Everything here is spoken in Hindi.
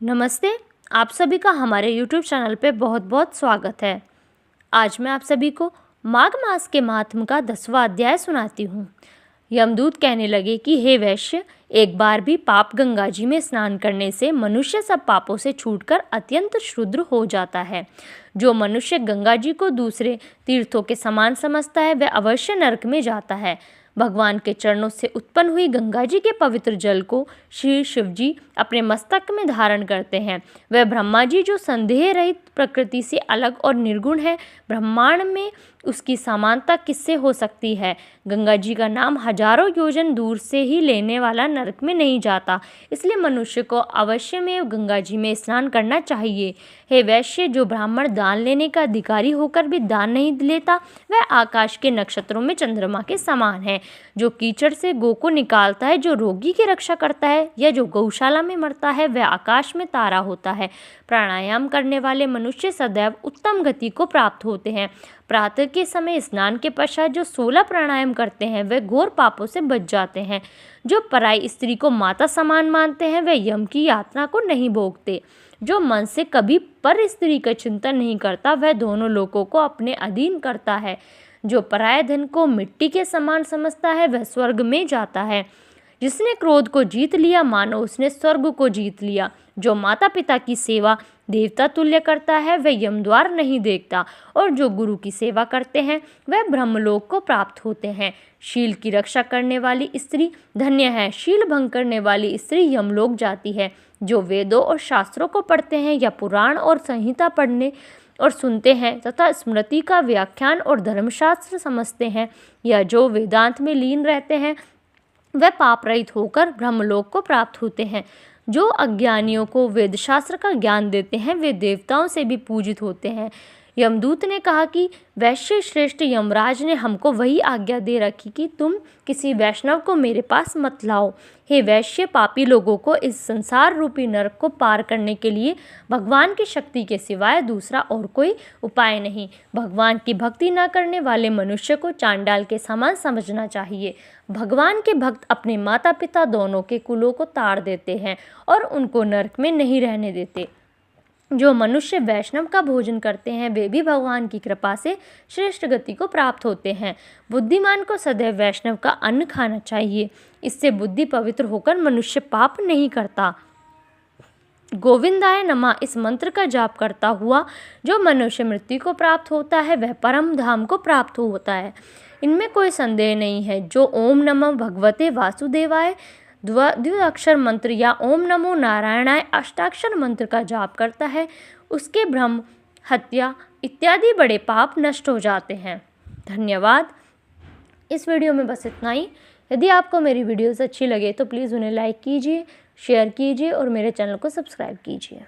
नमस्ते। आप सभी का हमारे YouTube चैनल पे बहुत बहुत स्वागत है। आज मैं आप सभी को माघ मास के महात्म का 10वां अध्याय सुनाती हूँ। यमदूत कहने लगे कि हे वैश्य, एक बार भी पाप गंगा जी में स्नान करने से मनुष्य सब पापों से छूटकर अत्यंत शुद्र हो जाता है। जो मनुष्य गंगा जी को दूसरे तीर्थों के समान समझता है वह अवश्य नरक में जाता है। भगवान के चरणों से उत्पन्न हुई गंगा जी के पवित्र जल को श्री शिव जी अपने मस्तक में धारण करते हैं। वह ब्रह्मा जी जो संदेह रहित प्रकृति से अलग और निर्गुण है, ब्रह्मांड में उसकी समानता किससे हो सकती है। गंगा जी का नाम हजारों योजन दूर से ही लेने वाला नरक में नहीं जाता, इसलिए मनुष्य को अवश्य में गंगा जी में स्नान करना चाहिए। हे वैश्य, जो ब्राह्मण दान लेने का अधिकारी होकर भी दान नहीं लेता वह आकाश के नक्षत्रों में चंद्रमा के समान है। जो कीचड़ से गौ को निकालता है, जो रोगी की रक्षा करता है या जो गौशाला में मरता है वह आकाश में तारा होता है। प्राणायाम करने वाले मनुष्य सदैव उत्तम गति को प्राप्त होते हैं। प्रातः के समय स्नान के पश्चात जो 16 प्राणायाम करते हैं वे घोर पापों से बच जाते हैं। जो पराई स्त्री को माता समान मानते हैं वे यम की यातना को नहीं भोगते। जो मन से कभी पर स्त्री का चिंतन नहीं करता वह दोनों लोगों को अपने अधीन करता है। जो पराये धन को मिट्टी के समान समझता है वह स्वर्ग में जाता है। जिसने क्रोध को जीत लिया मानो उसने स्वर्ग को जीत लिया। जो माता पिता की सेवा देवता तुल्य करता है वह यमद्वार नहीं देखता, और जो गुरु की सेवा करते हैं वह ब्रह्मलोक को प्राप्त होते हैं। शील की रक्षा करने वाली स्त्री धन्य है। शील भंग करने वाली स्त्री यमलोक जाती है। जो वेदों और शास्त्रों को पढ़ते हैं या पुराण और संहिता पढ़ने और सुनते हैं तथा स्मृति का व्याख्यान और धर्मशास्त्र समझते हैं, या जो वेदांत में लीन रहते हैं वह पाप रहित होकर ब्रह्मलोक को प्राप्त होते हैं। जो अज्ञानियों को वेदशास्त्र का ज्ञान देते हैं वे देवताओं से भी पूजित होते हैं। यमदूत ने कहा कि वैश्य श्रेष्ठ यमराज ने हमको वही आज्ञा दे रखी कि तुम किसी वैष्णव को मेरे पास मत लाओ। हे वैश्य, पापी लोगों को इस संसार रूपी नरक को पार करने के लिए भगवान की शक्ति के सिवाय दूसरा और कोई उपाय नहीं। भगवान की भक्ति न करने वाले मनुष्य को चांडाल के समान समझना चाहिए। भगवान के भक्त अपने माता पिता दोनों के कुलों को ताड़ देते हैं और उनको नरक में नहीं रहने देते। जो मनुष्य वैष्णव का भोजन करते हैं वे भी भगवान की कृपा से श्रेष्ठ गति को प्राप्त होते हैं। बुद्धिमान को सदैव वैष्णव का अन्न खाना चाहिए। इससे बुद्धि पवित्र होकर मनुष्य पाप नहीं करता। गोविंदाय नमः इस मंत्र का जाप करता हुआ जो मनुष्य मृत्यु को प्राप्त होता है वह परम धाम को प्राप्त होता है, इनमें कोई संदेह नहीं है। जो ओम नमः भगवते वासुदेवाय द्विअक्षर मंत्र या ओम नमो नारायणाय अष्टाक्षर मंत्र का जाप करता है उसके भ्रम, हत्या इत्यादि बड़े पाप नष्ट हो जाते हैं। धन्यवाद। इस वीडियो में बस इतना ही। यदि आपको मेरी वीडियोस अच्छी लगे तो प्लीज़ उन्हें लाइक कीजिए, शेयर कीजिए और मेरे चैनल को सब्सक्राइब कीजिए।